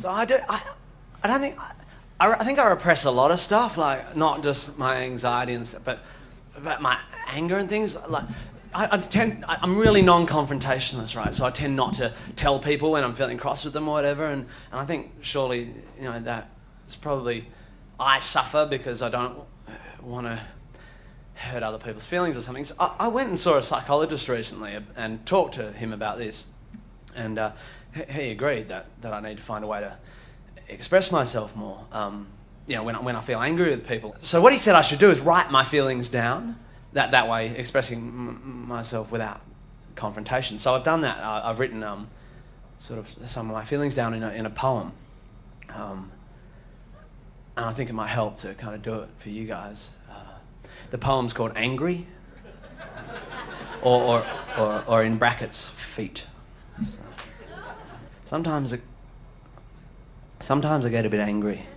So I don't think, I think I repress a lot of stuff, like not just my anxiety and stuff, but my anger and things. Like I'm really non-confrontationalist, right? So I tend not to tell people when I'm feeling cross with them or whatever. And I think surely, you know, that it's probably I suffer because I don't want to hurt other people's feelings or something. So I went and saw a psychologist recently and talked to him about this. And he agreed that I need to find a way to express myself more, you know, when I feel angry with people. So what he said I should do is write my feelings down, that way expressing myself without confrontation. So I've done that. I've written sort of some of my feelings down in a poem. And I think it might help to kind of do it for you guys. The poem's called Angry, or in brackets, Feet. So, sometimes I get a bit angry,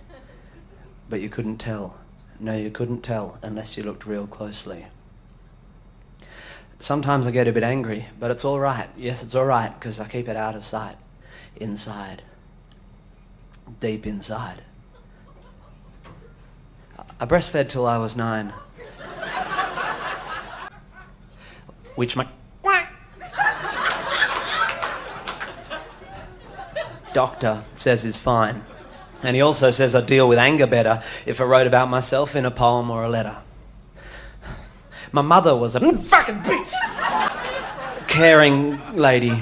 but you couldn't tell. No, you couldn't tell unless you looked real closely. Sometimes I get a bit angry, but it's all right. Yes, it's all right, because I keep it out of sight. Inside. Deep inside. I breastfed till I was 9. Which my doctor says is fine. And he also says I deal with anger better if I wrote about myself in a poem or a letter. My mother was a fucking bitch. Caring lady.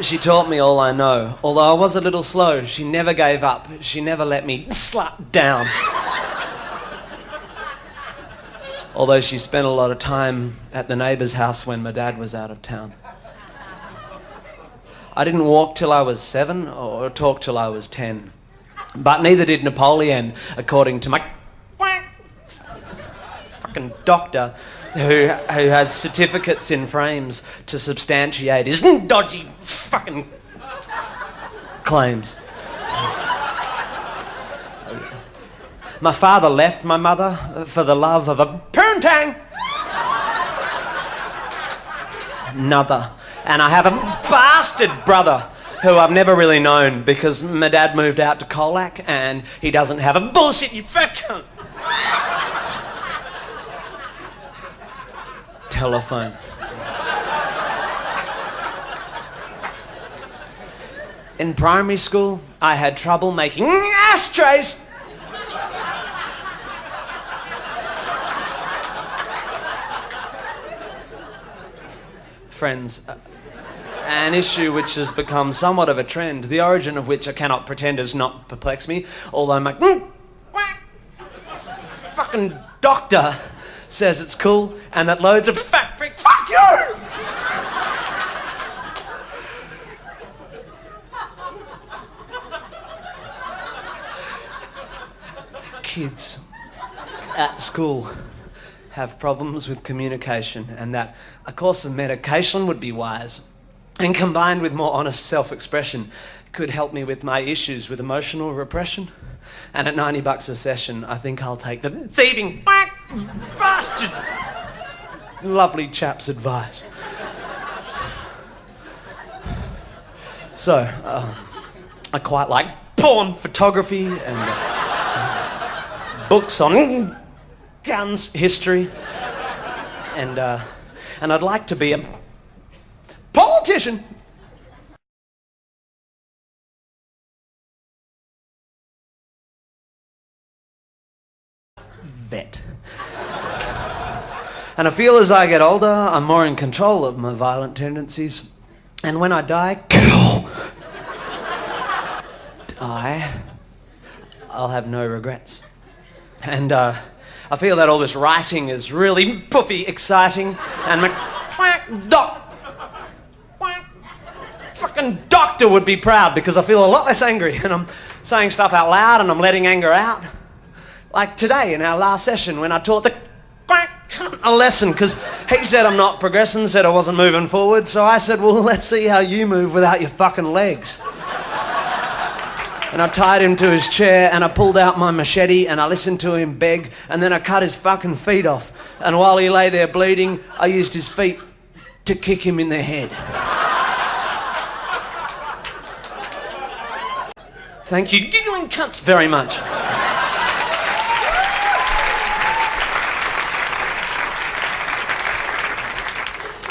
She taught me all I know. Although I was a little slow, she never gave up. She never let me slap down. Although she spent a lot of time at the neighbour's house when my dad was out of town. I didn't walk till I was 7 or talk till I was 10. But neither did Napoleon, according to my fucking doctor, who has certificates in frames to substantiate his dodgy fucking claims. My father left my mother for the love of a poontang. Another. And I have a bastard brother who I've never really known because my dad moved out to Colac and he doesn't have a bullshit, you fat cunt. Telephone. In primary school, I had trouble making ashtrays. Friends, an issue which has become somewhat of a trend, the origin of which I cannot pretend does not perplex me, although my fucking doctor says it's cool and that loads of fat prick, fuck you! Kids at school have problems with communication and that a course of medication would be wise and combined with more honest self-expression could help me with my issues with emotional repression. And at $90 a session, I think I'll take the thieving bastard lovely chap's advice. So, I quite like porn photography and books on guns history, and I'd like to be a politician. Vet. And I feel as I get older, I'm more in control of my violent tendencies. And when I die, I'll have no regrets. And I feel that all this writing is really puffy, exciting, and my fucking doctor would be proud because I feel a lot less angry and I'm saying stuff out loud and I'm letting anger out. Like today in our last session when I taught the a lesson because he said I'm not progressing, said I wasn't moving forward, so I said, well, let's see how you move without your fucking legs. And I tied him to his chair and I pulled out my machete and I listened to him beg and then I cut his fucking feet off. And while he lay there bleeding, I used his feet to kick him in the head. Thank you, Giggling Cunts, very much.